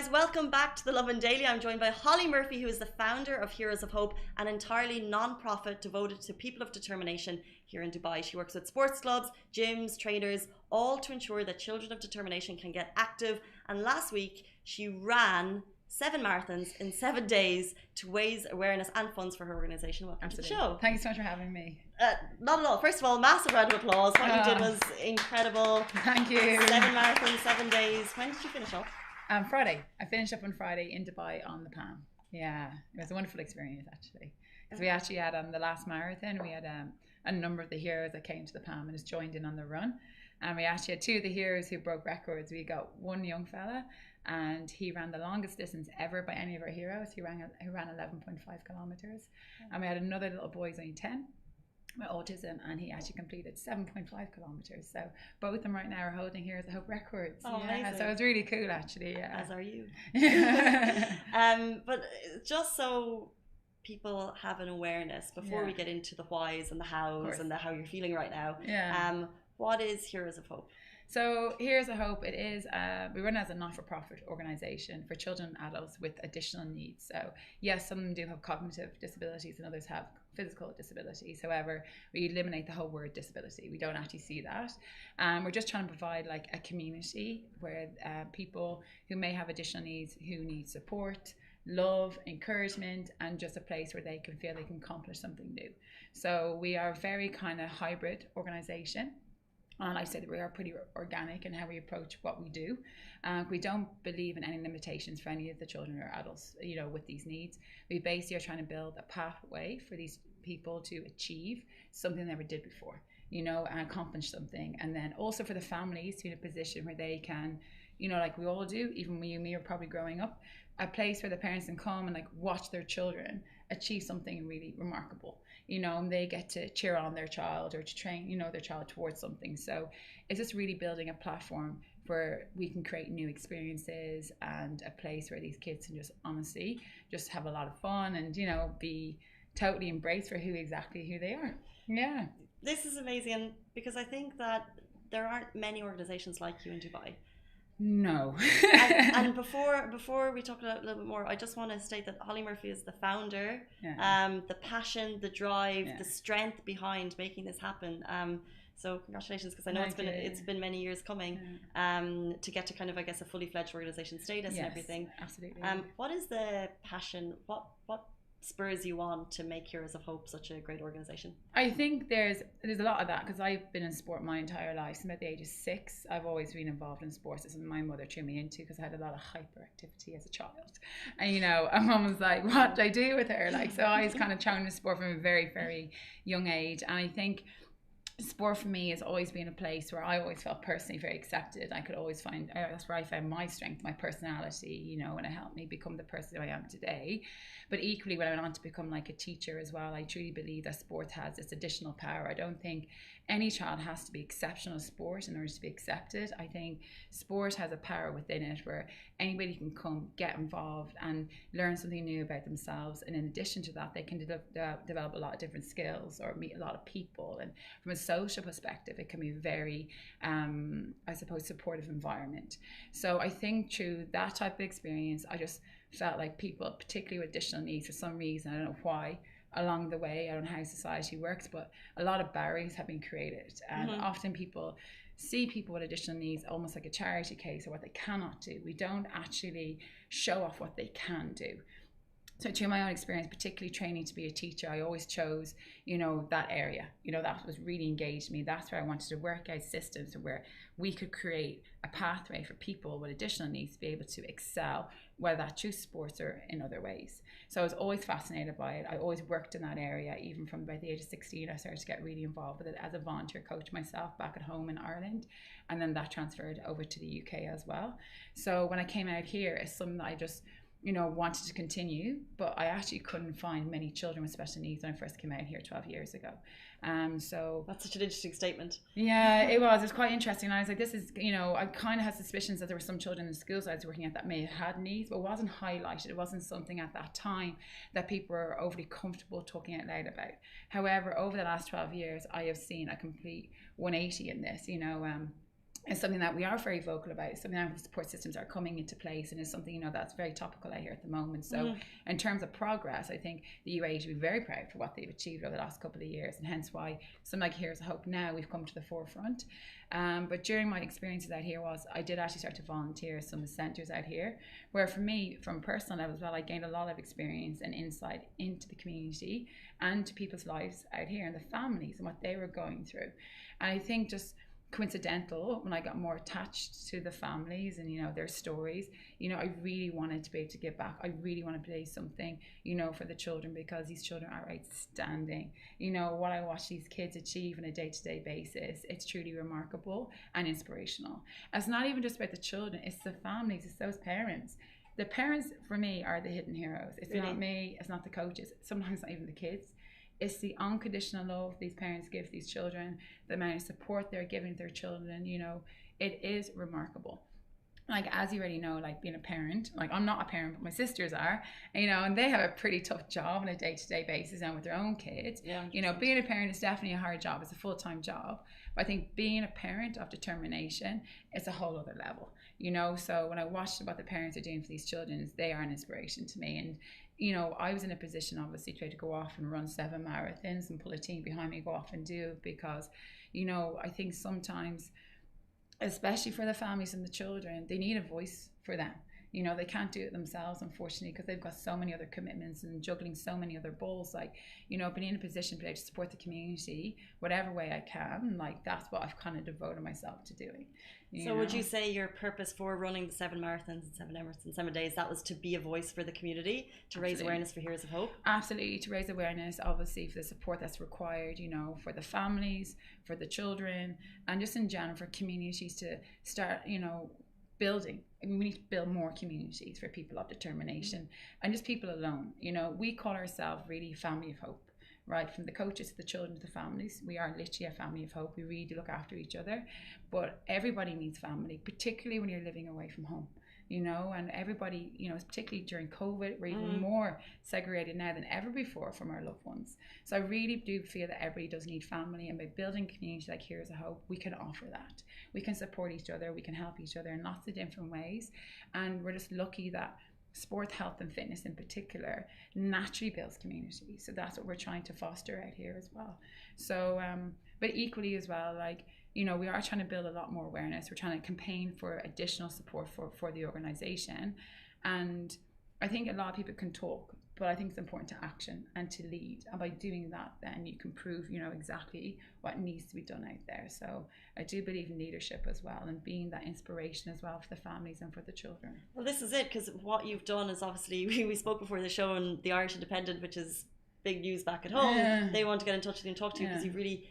guys, welcome back to the Lovin Daily. I'm joined by Hollie Murphy, who is the founder of Heroes of Hope, an entirely non-profit devoted to people of determination here in Dubai. She works with sports clubs, gyms, trainers, all to ensure that children of determination can get active. And last week, she ran 7 marathons in 7 days to raise awareness and funds for her organisation. Welcome to the show. Thank you so much for having me. Not at all. First of all, massive round of applause. What you did was incredible. Thank you. 7 marathons, 7 days. When did you finish up? Friday. I finished up on Friday in Dubai on the Palm. Yeah, it was a wonderful experience actually. Because we actually had on the last marathon, we had a number of the heroes that came to the Palm and just joined in on the run. And we actually had 2 of the heroes who broke records. We got one young fella, and he ran the longest distance ever by any of our heroes. He ran 11.5 kilometers. And we had another little boy, he's only 10, with autism, and he actually completed 7.5 kilometers. So both of them right now are holding Heroes of Hope records. Oh, yeah, amazing. so it was really cool actually. Yeah. As are you. But just so people have an awareness before we get into the whys and the hows and the how you're feeling right now. Yeah. What is Heroes of Hope? So Heroes of Hope, it is, we run as a not-for-profit organisation for children and adults with additional needs. So yes, some of them do have cognitive disabilities and others have physical disabilities. However, we eliminate the whole word disability. We don't actually see that. We're just trying to provide like a community where people who may have additional needs, who need support, love, encouragement, and just a place where they can feel they can accomplish something new. So we are a very kind of hybrid organisation. And I said that we are pretty organic in how we approach what we do. We don't believe in any limitations for any of the children or adults, you know, with these needs. We basically are trying to build a pathway for these people to achieve something they never did before, you know, and accomplish something. And then also for the families to be in a position where they can, you know, like we all do, even you and me are probably growing up, a place where the parents can come and like watch their children achieve something really remarkable, you know, and they get to cheer on their child or to train, you know, their child towards something. So it's just really building a platform where we can create new experiences and a place where these kids can just honestly just have a lot of fun and, you know, be totally embraced for who they are. Yeah. This is amazing because I think that there aren't many organizations like you in Dubai. No. and before we talk a little bit more, I just want to state that Hollie Murphy is the founder, the passion, the drive, the strength behind making this happen. So congratulations, because I know it's been many years coming to get to kind of, I guess, a fully fledged organization status and everything. Absolutely. What is the passion? What spurs you on to make Heroes of Hope such a great organization? I think there's a lot of that because I've been in sport my entire life. Since about the age of 6, I've always been involved in sports. This is my mother threw me into because I had a lot of hyperactivity as a child. And, you know, my mum was like, what do I do with her? Like, so I was kind of thrown into sport from a very, very young age. And I think sport for me has always been a place where I always felt personally very accepted. I could always find, that's where I found my strength, my personality, you know, and it helped me become the person who I am today. But equally, when I went on to become like a teacher as well, I truly believe that sport has this additional power. I don't think any child has to be exceptional at sport in order to be accepted. I think sport has a power within it where anybody can come, get involved and learn something new about themselves. And in addition to that, they can develop a lot of different skills or meet a lot of people. And from a social perspective, it can be very, I suppose, supportive environment. So I think through that type of experience, I just felt like people, particularly with additional needs, for some reason, I don't know why, along the way, I don't know how society works, but a lot of barriers have been created. And often people see people with additional needs almost like a charity case or what they cannot do. We don't actually show off what they can do. So through my own experience, particularly training to be a teacher, I always chose, you know, that area, you know, that was really engaged me. That's where I wanted to work out systems where we could create a pathway for people with additional needs to be able to excel, whether that's through sports or in other ways. So I was always fascinated by it. I always worked in that area. Even from about the age of 16, I started to get really involved with it as a volunteer coach myself back at home in Ireland. And then that transferred over to the UK as well. So when I came out here, it's something that I just, you know, wanted to continue, but I actually couldn't find many children with special needs when I first came out here 12 years ago. So that's such an interesting statement. Yeah, it was quite interesting. I was like, this is, you know, I kind of had suspicions that there were some children in the schools I was working at that may have had needs, but it wasn't highlighted. It wasn't something at that time that people were overly comfortable talking out loud about. However, over the last 12 years, I have seen a complete 180 in this, you know, is something that we are very vocal about. It's something that the support systems are coming into place, and is something, you know, that's very topical out here at the moment. So in terms of progress, I think the UAE should be very proud for what they've achieved over the last couple of years, and hence why something like Here's a Hope now we've come to the forefront. But during my experiences out here I did actually start to volunteer at some of the centres out here, where for me, from a personal level as well, I gained a lot of experience and insight into the community and to people's lives out here and the families and what they were going through. And I think just coincidental, when I got more attached to the families and, you know, their stories, you know, I really wanted to be able to give back. I really want to play something, you know, for the children, because these children are outstanding. You know, what I watch these kids achieve on a day-to-day basis, it's truly remarkable and inspirational. It's not even just about the children, it's the families, it's those parents. The parents, for me, are the hidden heroes. It's really not me, it's not the coaches, sometimes not even the kids. It's the unconditional love these parents give these children, the amount of support they're giving their children. You know, it is remarkable. Like, as you already know, like being a parent, like I'm not a parent, but my sisters are, you know, and they have a pretty tough job on a day-to-day basis and with their own kids. Yeah, you know, being a parent is definitely a hard job. It's a full-time job. But I think being a parent of determination is a whole other level, you know. So when I watched what the parents are doing for these children, they are an inspiration to me. And you know, I was in a position, obviously, to go off and run 7 marathons and pull a team behind me, go off and do, because, you know, I think sometimes, especially for the families and the children, they need a voice for them. You know, they can't do it themselves, unfortunately, because they've got so many other commitments and juggling so many other balls. Like, you know, being in a position to be able to support the community whatever way I can, like, that's what I've kind of devoted myself to doing. So would you say your purpose for running the 7 marathons and 7 Emirates in 7 days, that was to be a voice for the community, to raise awareness for Heroes of Hope? Absolutely, to raise awareness, obviously, for the support that's required, you know, for the families, for the children, and just in general for communities to start, you know, building. I mean, we need to build more communities for people of determination and just people alone. You know, we call ourselves really a family of hope. Right, from the coaches to the children to the families, we are literally a family of hope. We really do look after each other, but everybody needs family, particularly when you're living away from home, you know. And everybody, you know, particularly during COVID, we're even more segregated now than ever before from our loved ones. So I really do feel that everybody does need family, and by building a community like Heroes of Hope, we can offer that. We can support each other, we can help each other in lots of different ways, and we're just lucky that sport, health and fitness in particular naturally builds community. So that's what we're trying to foster out here as well. So but equally as well, like, you know, we are trying to build a lot more awareness. We're trying to campaign for additional support for the organization. And I think a lot of people can talk, but I think it's important to action and to lead. And by doing that, then you can prove, you know, exactly what needs to be done out there. So I do believe in leadership as well, and being that inspiration as well for the families and for the children. Well, this is it, because what you've done is, obviously, we spoke before the show, and the Irish Independent, which is big news back at home, they want to get in touch with you and talk to you, because you've really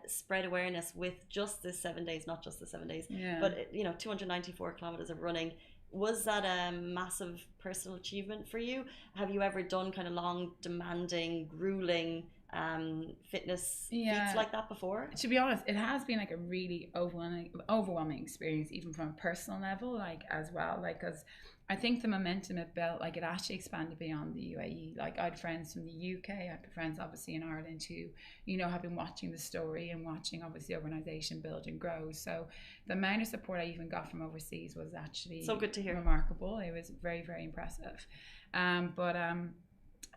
spread awareness with just this 7 days, not just the 7 days, but, you know, 294 kilometers of running. Was that a massive personal achievement for you? Have you ever done kind of long, demanding, grueling fitness feats like that before? To be honest, it has been like a really overwhelming experience, even from a personal level, like, as well, like, because I think the momentum it built, like, it actually expanded beyond the UAE. Like, I had friends from the UK, I had friends obviously in Ireland who, you know, have been watching the story and watching obviously the organisation build and grow. So the amount of support I even got from overseas was actually so good to hear. Remarkable. It was very, very impressive.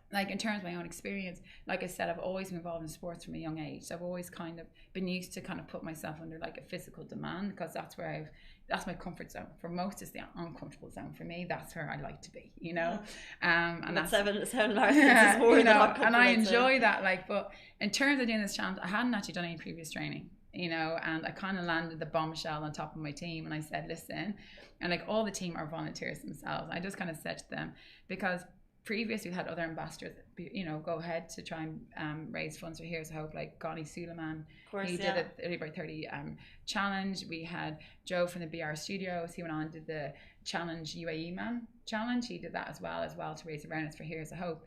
Like, in terms of my own experience, like I said, I've always been involved in sports from a young age. So I've always kind of been used to kind of put myself under like a physical demand, because that's where that's my comfort zone. For most, it's the uncomfortable zone. For me, that's where I like to be, you know. And that's 7 marathons is more, you know, and I enjoy that. Like, but in terms of doing this challenge, I hadn't actually done any previous training, you know, and I kind of landed the bombshell on top of my team, and I said, listen, and like all the team are volunteers themselves. I just kind of said to them, because previously we had other ambassadors, you know, go ahead to try and raise funds for Heroes of Hope, like Ghani Suleiman, he did the 30x30 challenge. We had Joe from the BR Studios, he went on and did the challenge UAE Man challenge. He did that as well to raise awareness for Heroes of Hope.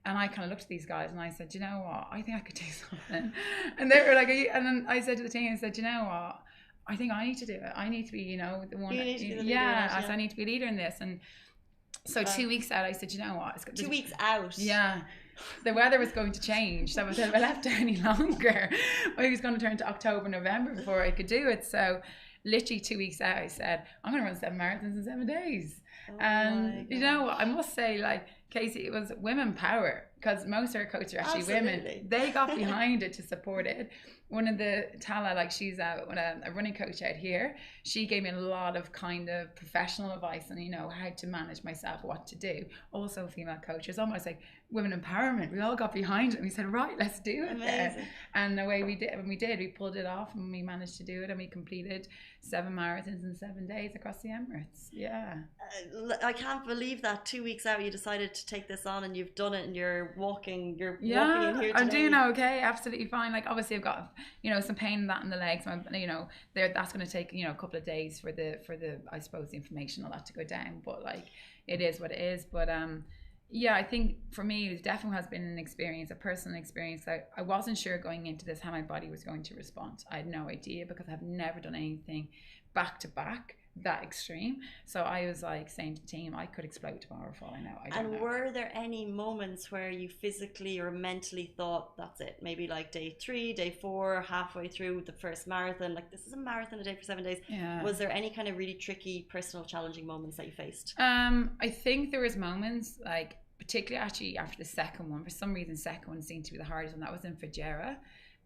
And I kind of looked at these guys and I said, you know what, I think I could do something. And they were like, and then I said to the team, I said, you know what, I think I need to do it. I need to be, you know, the one. I said, I need to be a leader in this. And so 2 weeks out, I said, you know what? 2 weeks out? Yeah. The weather was going to change. So if I left it any longer, I was going to turn to October, November before I could do it. So literally 2 weeks out, I said, I'm going to run 7 marathons in 7 days. Oh And, you know, I must say, like, Casey, it was women power, because most of our coaches are actually women. They got behind it to support it. One of the Tala, like, she's a running coach out here. She gave me a lot of kind of professional advice on, you know, how to manage myself, what to do. Also, female coaches, almost like women empowerment. We all got behind it and we said, right, let's do it. There. And the way we did, we pulled it off and we managed to do it, and we completed 7 marathons in 7 days across the Emirates. Yeah. I can't believe that 2 weeks out you decided to take this on, and you've done it, and you're walking in here today. I'm doing okay, absolutely fine. Like, obviously I've got, you know, some pain in that in the legs, you know, that's going to take, you know, a couple of days for the I suppose the inflammation, all that to go down, but like, it is what it is. But yeah, I think for me it definitely has been an experience, a personal experience. I wasn't sure going into this how my body was going to respond. I had no idea, because I've never done anything back to back that extreme. So I was like saying to the team, I could explode tomorrow for all I know. I don't know. Were there any moments where you physically or mentally thought, that's it, maybe like day 3, day 4, halfway through the first marathon, like, this is a marathon a day for 7 days? Yeah. Was there any kind of really tricky, personal, challenging moments that you faced? I think there was moments, like, particularly actually after the second one. For some reason, second one seemed to be the hardest one. That was in Fujairah.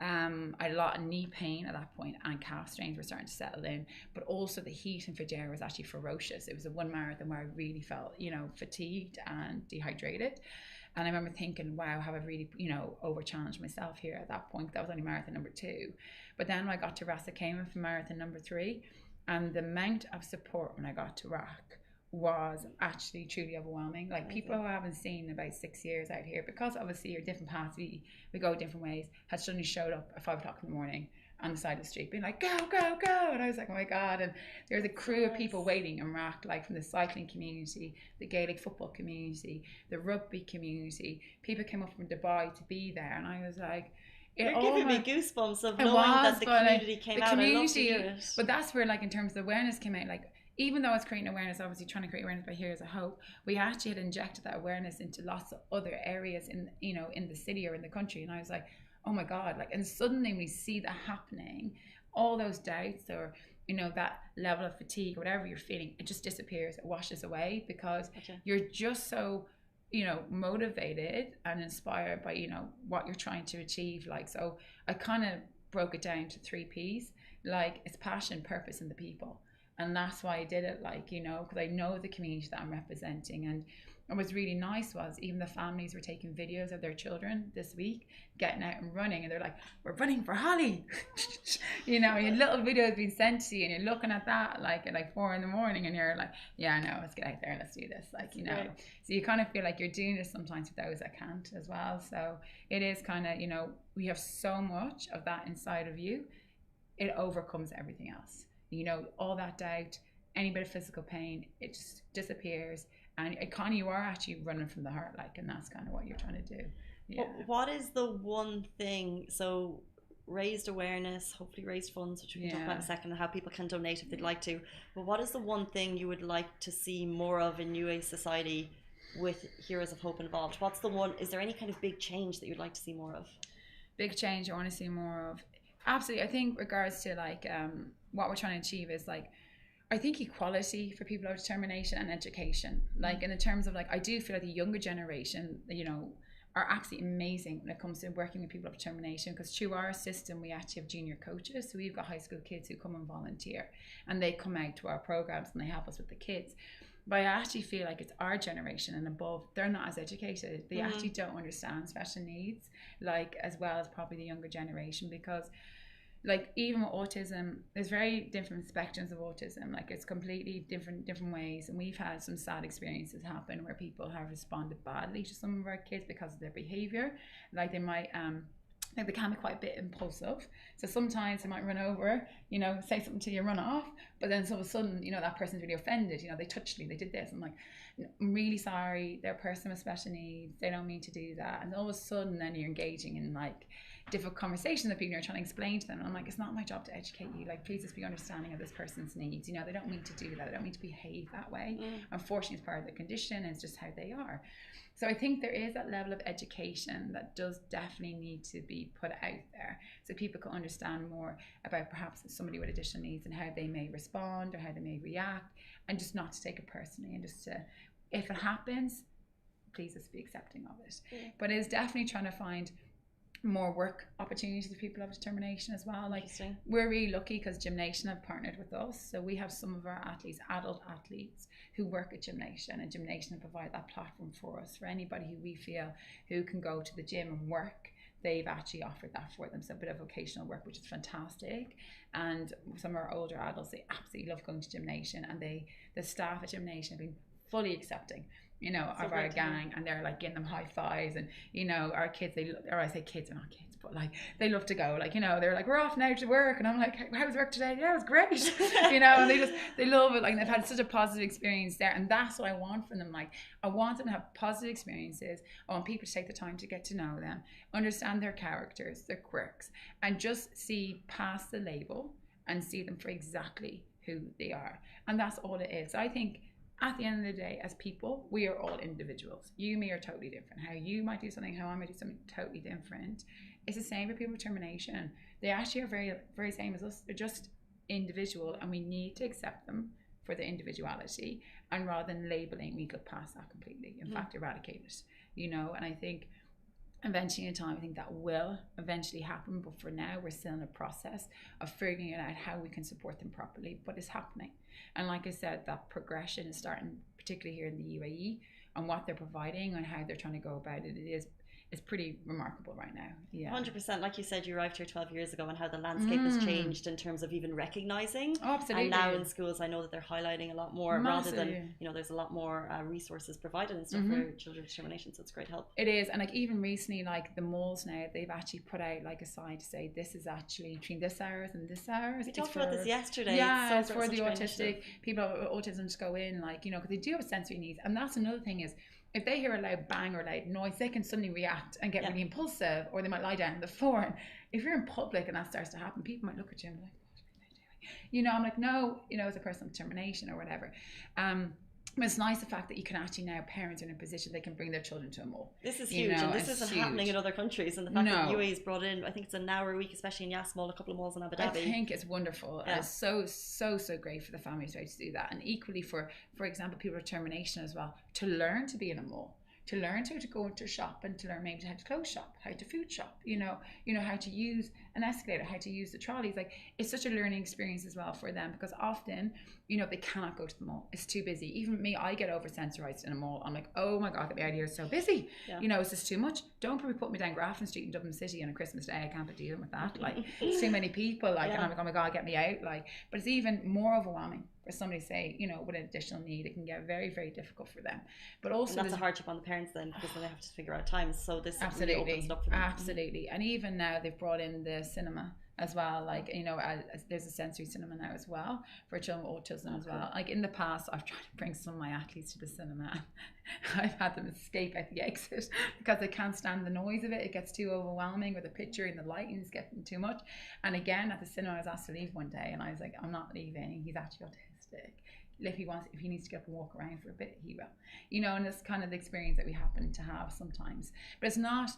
I had a lot of knee pain at that point, and calf strains were starting to settle in, but also the heat in Fujairah was actually ferocious. It was a one marathon where I really felt, you know, fatigued and dehydrated. And I remember thinking, wow, have I really, you know, over challenged myself here at that point? That was only marathon number 2. But then when I got to Ras Al Khaimah for marathon number 3, and the amount of support when I got to RAC was actually truly overwhelming. Like, people who I haven't seen in about 6 years out here, because obviously you're different paths, we go different ways, had suddenly showed up at 5 o'clock in the morning on the side of the street being like, go, go, go. And I was like, oh my God. And there was a crew of people waiting in RAC, like from the cycling community, the Gaelic football community, the rugby community. People came up from Dubai to be there, and I was like, you're giving me goosebumps of knowing that the community came out. I love to hear it. But that's where, like, in terms of the awareness came out, like, even though I was creating awareness, obviously trying to create awareness by Heroes of Hope, we actually had injected that awareness into lots of other areas in, you know, in the city or in the country. And I was like, oh my God, like, and suddenly we see that happening, all those doubts or, you know, that level of fatigue, whatever you're feeling, it just disappears, it washes away, because you're just so, you know, motivated and inspired by, you know, what you're trying to achieve. Like, so I kind of broke it down to 3 P's, like, it's passion, purpose, and the people. And that's why I did it, like, you know, because I know the community that I'm representing. And what was really nice was even the families were taking videos of their children this week, getting out and running. And they're like, we're running for Hollie. You know, your little videos being sent to you, and you're looking at that, like, at like 4 a.m, and you're like, yeah, I know, let's get out there, let's do this. Like, you know, right. So you kind of feel like you're doing this sometimes with those that can't as well. So it is kind of, you know, we have so much of that inside of you, it overcomes everything else. You know, all that doubt, any bit of physical pain, it just disappears. And it kind of, you are actually running from the heart, like, and that's kind of what you're trying to do. Yeah. What is the one thing, so raised awareness, hopefully raised funds, which we can talk about in a second, and how people can donate if they'd like to. But what is the one thing you would like to see more of in UA society with Heroes of Hope involved? What's the one, is there any kind of big change that you'd like to see more of? Big change I want to see more of? Absolutely. I think regards to, like, what we're trying to achieve is, like, I think equality for people of determination and education. Like, in the terms of, like, I do feel like the younger generation, you know, are absolutely amazing when it comes to working with people of determination, because through our system we actually have junior coaches. So we've got high school kids who come and volunteer, and they come out to our programs and they help us with the kids. But I actually feel like it's our generation and above, they're not as educated. They actually don't understand special needs, like, as well as probably the younger generation, because, like, even with autism, there's very different spectrums of autism. Like, it's completely different ways. And we've had some sad experiences happen where people have responded badly to some of our kids because of their behavior. Like, they might like, they can be quite a bit impulsive. So sometimes they might run over, you know, say something to you, run off, but then all of a sudden, you know, that person's really offended. You know, they touched me, they did this. I'm like, I'm really sorry, they're a person with special needs, they don't mean to do that. And all of a sudden then you're engaging in, like, difficult conversations that people are trying to explain to them. And I'm like, it's not my job to educate you. Like, please just be understanding of this person's needs. You know, they don't mean to do that. They don't mean to behave that way. Unfortunately, it's part of the condition, and it's just how they are. So I think there is that level of education that does definitely need to be put out there, so people can understand more about perhaps somebody with additional needs and how they may respond or how they may react, and just not to take it personally, and just to, if it happens, please just be accepting of it. But it's definitely trying to find more work opportunities for people of determination as well. Like, we're really lucky because Gymnation have partnered with us, so we have some of our athletes, adult athletes, who work at Gymnation, and Gymnation provide that platform for us. For anybody who we feel who can go to the gym and work, they've actually offered that for them. So a bit of vocational work, which is fantastic. And some of our older adults, they absolutely love going to Gymnation, and the staff at Gymnation have been fully accepting, you know, of our gang, and they're like giving them high fives. And, you know, our kids, or I say kids, they're not kids, but like they love to go, like, you know, they're like, we're off now to work, and I'm like, how was work today? Yeah, it was great. You know, and they love it. Like, they've had such a positive experience there, and that's what I want from them. Like, I want them to have positive experiences. I want people to take the time to get to know them, understand their characters, their quirks, and just see past the label and see them for exactly who they are. And that's all it is. So I think at the end of the day, as people, we are all individuals. You and me are totally different. How you might do something, how I might do something totally different. It's the same for people with determination. They actually are very, very same as us. They're just individual, and we need to accept them for their individuality. And rather than labeling, we look past that completely. In fact, eradicate it. You know, and I think eventually in time, I think that will eventually happen. But for now, we're still in a process of figuring out how we can support them properly. But it's happening. And like I said, that progression is starting, particularly here in the UAE, and what they're providing and how they're trying to go about it. It's pretty remarkable right now. Yeah, 100%. Like you said, you arrived here 12 years ago, and how the landscape has changed in terms of even recognizing. Oh, absolutely. And now in schools, I know that they're highlighting a lot more. Massive. Rather than, you know, there's a lot more resources provided and stuff for children with determination. So it's great help. It is. And like even recently, like the malls now, they've actually put out like a sign to say this is actually between this hours and this hours. We talked about this yesterday. Yeah, it's for the autistic people with autism to go in, like, you know, because they do have sensory needs. And that's another thing is, if they hear a loud bang or loud noise, they can suddenly react and get really impulsive, or they might lie down on the floor. And if you're in public and that starts to happen, people might look at you and be like, what are they doing? You know, I'm like, no, you know, it's a personal determination or whatever. But it's nice the fact that you can actually now, parents are in a position they can bring their children to a mall. This is huge, and this isn't happening in other countries. And the fact that UAE has brought in, I think it's an hour a week, especially in Yas Mall, a couple of malls in Abu Dhabi. I think it's wonderful. Yeah. It's so great for the families to do that, and equally for example, people with determination as well, to learn to be in a mall. To learn how to go into a shop, and to learn maybe how to clothes shop, how to food shop, you know how to use an escalator, how to use the trolleys. Like, it's such a learning experience as well for them, because often, you know, they cannot go to the mall. It's too busy. Even me, I get over sensorized in a mall. I'm like, oh my God, get me out of here, it's so busy. Yeah. You know, it's just too much. Don't probably put me down Grafton Street in Dublin City on a Christmas day. I can't be dealing with that. Like, it's too many people. Like, and I'm like, oh my God, get me out. Like, but it's even more overwhelming for somebody, say, you know, with an additional need. It can get very, very difficult for them. But also, and that's a hardship on the parents then, because then they have to figure out times. So this really opens it up for them. Absolutely. And even now they've brought in the cinema as well. Like, you know, there's a sensory cinema now as well for children with autism as well. Like, in the past, I've tried to bring some of my athletes to the cinema. I've had them escape at the exit because they can't stand the noise of it. It gets too overwhelming, or the picture and the lighting is getting too much. And again, at the cinema, I was asked to leave one day, and I was like, I'm not leaving. He's actually autistic. If he needs to get up and walk around for a bit, he will. You know, and it's kind of the experience that we happen to have sometimes. But it's not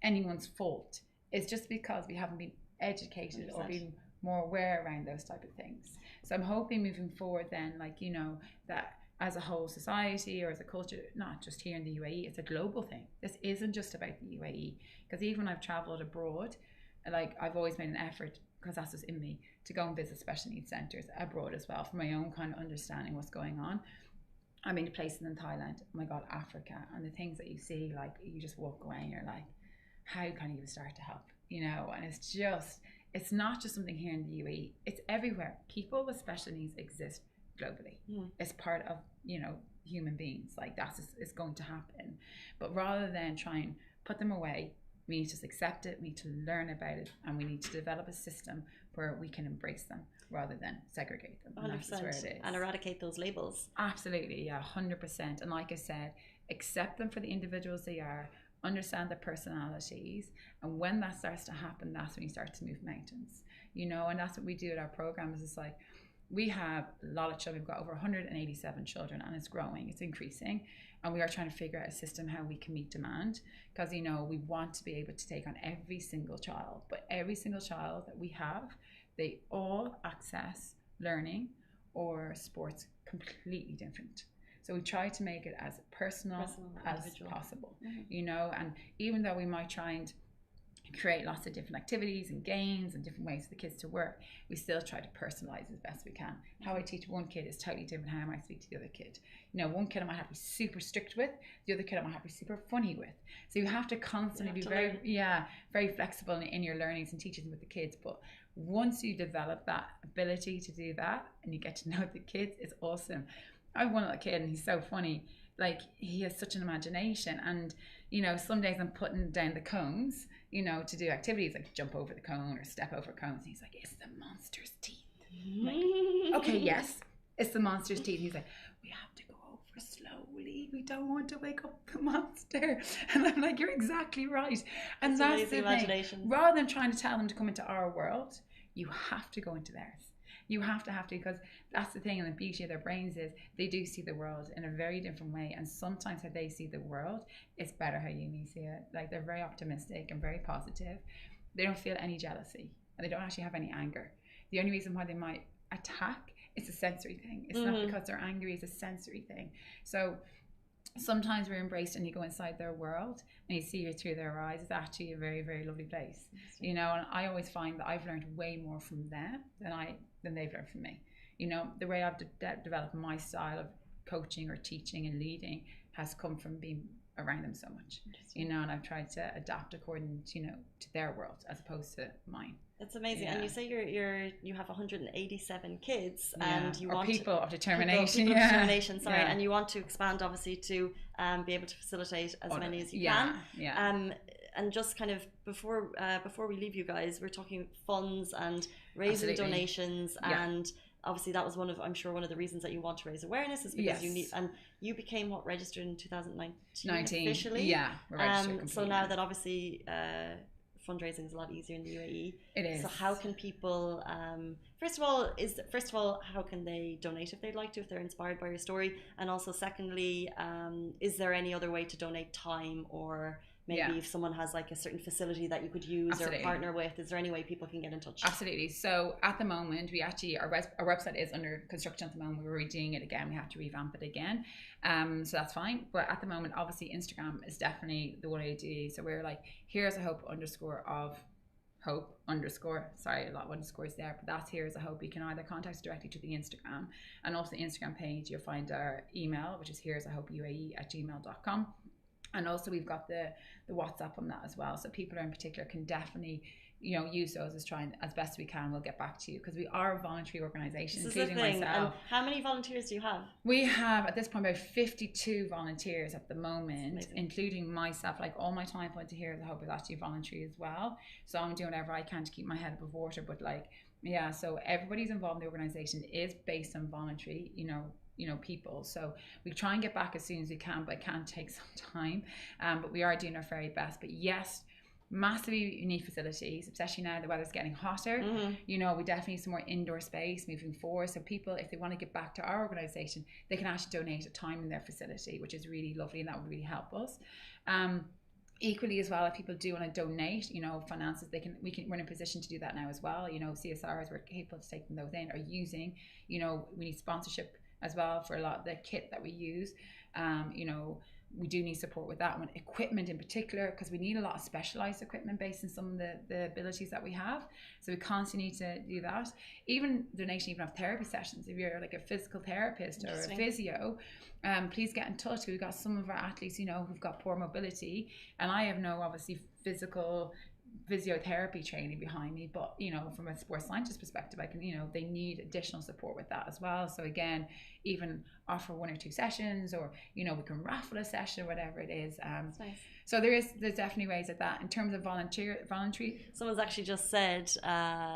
anyone's fault. It's just because we haven't been educated 100%. Or been more aware around those type of things. So I'm hoping moving forward then, like, you know, that as a whole society or as a culture, not just here in the UAE, it's a global thing. This isn't just about the UAE. Because even when I've traveled abroad, like, I've always made an effort, because that's just in me, to go and visit special needs centres abroad as well, for my own kind of understanding what's going on. I mean, places in Thailand, oh my God, Africa, and the things that you see, like, you just walk away and you're like, how can you even start to help? You know, and it's not just something here in the UAE, it's everywhere. People with special needs exist globally. It's part of, you know, human beings. Like, it's going to happen. But rather than try and put them away, we need to just accept it, we need to learn about it, and we need to develop a system where we can embrace them rather than segregate them. 100%. Where it is. And eradicate those labels. Absolutely, yeah, 100%. And like I said, accept them for the individuals they are, understand their personalities, and when that starts to happen, that's when you start to move mountains, you know. And that's what we do at our programs. It's like we have a lot of children. We've got over 187 children, and it's growing, it's increasing, and we are trying to figure out a system how we can meet demand, because, you know, we want to be able to take on every single child, but every single child that we have, they all access learning or sports completely different. So we try to make it as personal as possible, you know. And even though we might try and create lots of different activities and games and different ways for the kids to work, we still try to personalize as best we can. How I teach one kid is totally different how I might speak to the other kid. You know, one kid I might have to be super strict with, the other kid I might have to be super funny with. So you have to constantly be very flexible in your learnings and teaching with the kids. But once you develop that ability to do that and you get to know the kids, it's awesome. I have one little kid and he's so funny. Like, he has such an imagination, and, you know, some days I'm putting down the cones, you know, to do activities like jump over the cone or step over cones, and he's like, it's the monster's teeth. I'm like, okay, yes, it's the monster's teeth. And he's like, we have to go over slowly, we don't want to wake up the monster. And I'm like, you're exactly right. And that's the thing. Rather than trying to tell them to come into our world, you have to go into theirs. You have to, because that's the thing, and the beauty of their brains is they do see the world in a very different way, and sometimes how they see the world is better how you may see it. Like, they're very optimistic and very positive. They don't feel any jealousy, and they don't actually have any anger. The only reason why they might attack is a sensory thing. It's not because they're angry, it's a sensory thing. So sometimes we're embraced and you go inside their world and you see it through their eyes. It's actually a very, very lovely place, you know. And I always find that I've learned way more from them than they've learned from me. You know, the way I've developed my style of coaching or teaching and leading has come from being around them so much, you know, and I've tried to adapt according to, you know, to their world as opposed to mine. It's amazing. And you say you have 187 kids, and you want people of determination. People of determination, sorry, and you want to expand, obviously, to be able to facilitate as many as you can. And just kind of before we leave you guys, we're talking funds and raising donations, and obviously that was one of the reasons that you want to raise awareness is because you became registered in 2019 officially. We're registered so now that obviously fundraising is a lot easier in the UAE. It is. So how can people first of all how can they donate if they'd like to, if they're inspired by your story, and also secondly, is there any other way to donate time, or maybe if someone has like a certain facility that you could use or partner with, is there any way people can get in touch? Absolutely. So at the moment, we actually, our website is under construction at the moment. We're redoing it again. We have to revamp it again. So that's fine. But at the moment, obviously, Instagram is definitely the way to do. So we're like, here's a hope _ sorry, a lot of underscores there, but that's Here's a Hope. You can either contact us directly to the Instagram, and also the Instagram page, you'll find our email, which is here'sahopeUAE@gmail.com. And also we've got the WhatsApp on that as well. So people in particular can definitely, you know, use those as best we can. We'll get back to you, because we are a voluntary organisation, including myself. And how many volunteers do you have? We have at this point about 52 volunteers at the moment, including myself. Like, all my time point to Here's a Hope is actually voluntary as well. So I'm doing whatever I can to keep my head above water. But like, so everybody's involved in the organisation is based on voluntary, you know, people. So we try and get back as soon as we can, but it can take some time. But we are doing our very best. But yes, massively you need facilities, especially now the weather's getting hotter. You know, we definitely need some more indoor space moving forward. So people, if they want to get back to our organisation, they can actually donate a time in their facility, which is really lovely, and that would really help us. Equally as well, if people do want to donate, you know, finances, we're in a position to do that now as well. You know, CSRs, we're capable of taking those in, or using, you know, we need sponsorship as well for a lot of the kit that we use. You know, we do need support with that one. Equipment in particular, because we need a lot of specialized equipment based on some of the abilities that we have. So we constantly need to do that. Even donation, even of therapy sessions. If you're like a physical therapist or a physio, please get in touch. We've got some of our athletes, you know, who've got poor mobility, and I have no obviously physical physiotherapy training behind me, but you know, from a sports scientist perspective, I can, you know, they need additional support with that as well. So again, even offer 1 or 2 sessions, or you know, we can raffle a session, whatever it is. That's nice. So there's definitely ways like that. In terms of voluntary, someone's actually just said,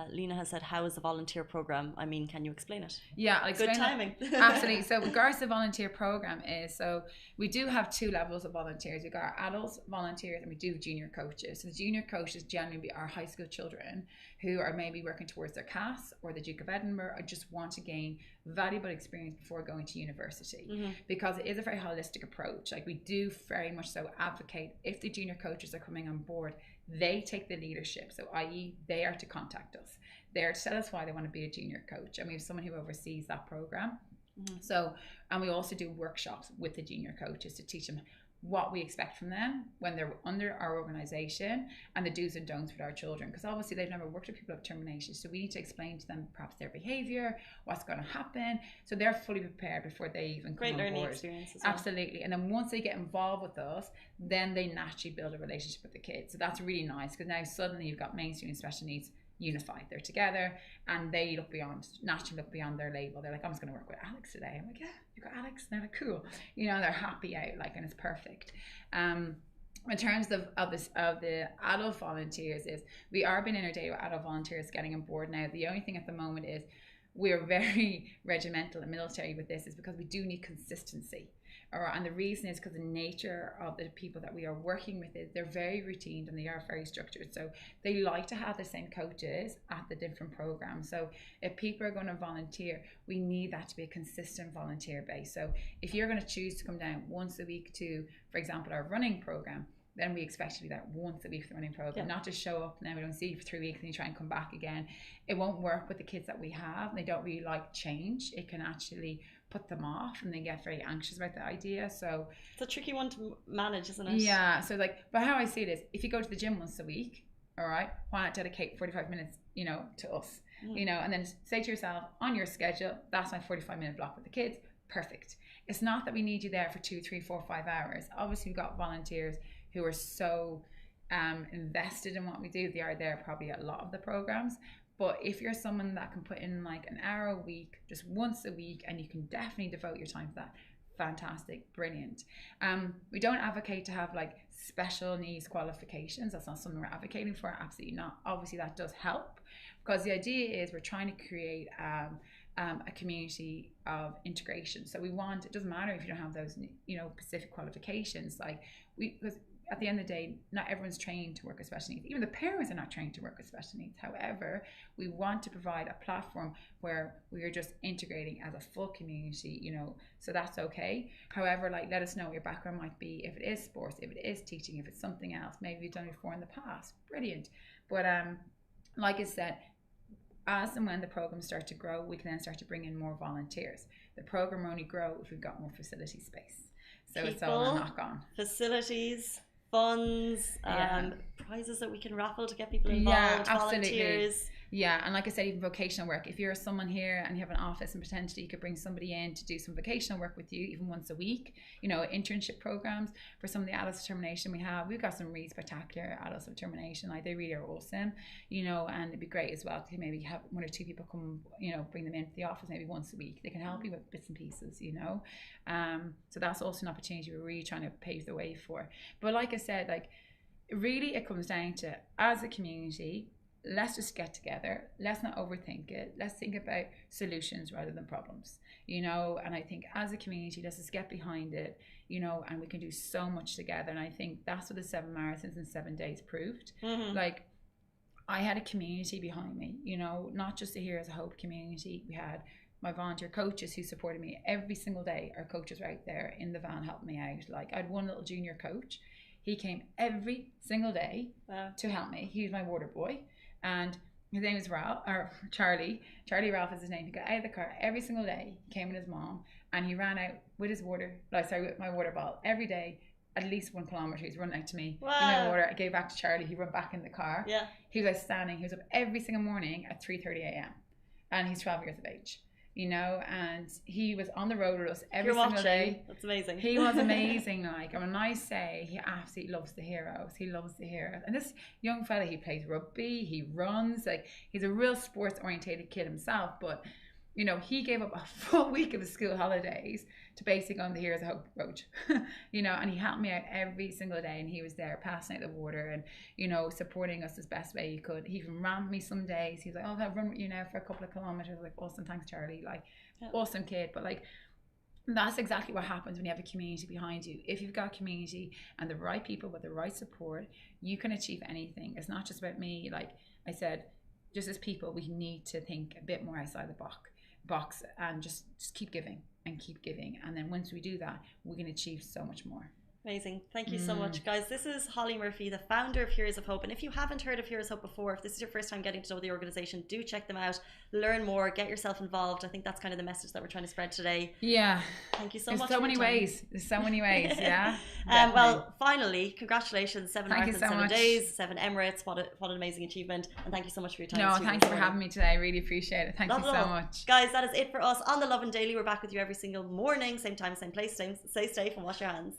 Lena has said, how is the volunteer program? I mean, can you explain it? Yeah, I'll explain. Good timing. Absolutely. So regards to the volunteer program is, so we do have 2 levels of volunteers. We've got our adults volunteers and we do junior coaches. So the junior coaches generally are high school children who are maybe working towards their CAS or the Duke of Edinburgh, or just want to gain valuable experience before going to university, because it is a very holistic approach. Like, we do very much so advocate, if the junior coaches are coming on board, they take the leadership. So i.e. they are to contact us, they are to tell us why they want to be a junior coach, and we have someone who oversees that program. So, and we also do workshops with the junior coaches to teach them what we expect from them when they're under our organization, and the do's and don'ts with our children, because obviously they've never worked with people of determination, so we need to explain to them perhaps their behavior, what's going to happen, so they're fully prepared before they even come on board. Experience as well. Absolutely. And then once they get involved with us, then they naturally build a relationship with the kids. So that's really nice, because now suddenly you've got mainstream and special needs unified, they're together, and they naturally look beyond their label. They're like, I'm just going to work with Alex today. I'm like, yeah, you got Alex, and they're like, cool, you know, they're happy out, like, and it's perfect. In terms of the adult volunteers, is we are being inundated with adult volunteers getting on board now. The only thing at the moment is we're very regimental and military with this, is because we do need consistency. And the reason is because the nature of the people that we are working with is they're very routine and they are very structured. So they like to have the same coaches at the different programs. So if people are going to volunteer, we need that to be a consistent volunteer base. So if you're going to choose to come down once a week to, for example, our running program, then we expect you to do that once a week for the running program, not just show up and then we don't see you for 3 weeks and you try and come back again. It won't work with the kids that we have. They don't really like change. It can actually put them off and they get very anxious about the idea. So it's a tricky one to manage, isn't it? Yeah. So like, but how I see it is, if you go to the gym once a week, all right, why not dedicate 45 minutes, you know, to us, you know, and then say to yourself on your schedule, that's my 45-minute block with the kids. Perfect. It's not that we need you there for 2, 3, 4, 5 hours. Obviously we've got volunteers who are so invested in what we do. They are there probably at a lot of the programs. But if you're someone that can put in like an hour a week, just once a week, and you can definitely devote your time to that, fantastic, brilliant. We don't advocate to have like special needs qualifications. That's not something we're advocating for. Absolutely not. Obviously that does help, because the idea is we're trying to create a community of integration. So we want, it doesn't matter if you don't have those, you know, specific qualifications. Like because at the end of the day, not everyone's trained to work with special needs. Even the parents are not trained to work with special needs. However, we want to provide a platform where we are just integrating as a full community, you know, so that's okay. However, like, let us know what your background might be. If it is sports, if it is teaching, if it's something else, maybe you've done it before in the past, brilliant. But like I said, as and when the programs start to grow, we can then start to bring in more volunteers. The program will only grow if we've got more facility space. So people, it's all a knock on. Facilities, funds, prizes that we can raffle to get people involved, volunteers. Yeah, and like I said, even vocational work. If you're someone here and you have an office and potentially you could bring somebody in to do some vocational work with you, even once a week, you know, internship programs for some of the adults of determination we have. We've got some really spectacular adults of determination, like they really are awesome, you know, and it'd be great as well to maybe have 1 or 2 people come, you know, bring them into the office maybe once a week. They can help you with bits and pieces, you know. So that's also an opportunity we're really trying to pave the way for. But like I said, like, really it comes down to, as a community, let's just get together. Let's not overthink it. Let's think about solutions rather than problems, you know. And I think as a community, let's just get behind it, you know, and we can do so much together. And I think that's what the 7 marathons in 7 days proved. Like, I had a community behind me, you know, not just a Heroes of Hope community. We had my volunteer coaches who supported me every single day. Our coaches were out there in the van helping me out. Like, I had one little junior coach. He came every single day to help me. He was my water boy. And his name is Ralph, or Charlie. Charlie Ralph is his name. He got out of the car every single day. He came with his mom and he ran out with his water, with my water bottle every day, at least 1 kilometre. He's running out to me. Wow. Give me water. I gave back to Charlie. He ran back in the car. Yeah. He was outstanding. He was up every single morning at 3:30 a.m. and he's 12 years of age. you know, and he was on the road with us every You're single day. That's amazing. He was amazing. Like, and when I say he absolutely loves the heroes, he loves the heroes. And this young fella, he plays rugby, he runs, like he's a real sports orientated kid himself. But you know, he gave up a full week of his school holidays to basically go on the Heroes of Hope road, you know, and he helped me out every single day, and he was there passing out the water and, you know, supporting us as best way he could. He even ran with me some days. He's like, oh, I'll run with you now for a couple of kilometers. Like, awesome, thanks, Charlie. Like, awesome kid. But like, that's exactly what happens when you have a community behind you. If you've got a community and the right people with the right support, you can achieve anything. It's not just about me. Like I said, just as people, we need to think a bit more outside the box and just keep giving, and then once we do that, we can achieve so much more. Amazing. Thank you so much, guys. This is Hollie Murphy, the founder of Heroes of Hope. And if you haven't heard of Heroes of Hope before, if this is your first time getting to know the organization, do check them out, learn more, get yourself involved. I think that's kind of the message that we're trying to spread today. Yeah. Thank you so much. much. There's so many ways. Yeah. Well, finally, congratulations. 7 marathons, 7 days, 7 Emirates. What an amazing achievement. And thank you so much for your time. No, thank you for having me today. I really appreciate it. Thank you so much. Guys, that is it for us on the Lovin Daily. We're back with you every single morning, same time, same place. Stay safe and wash your hands.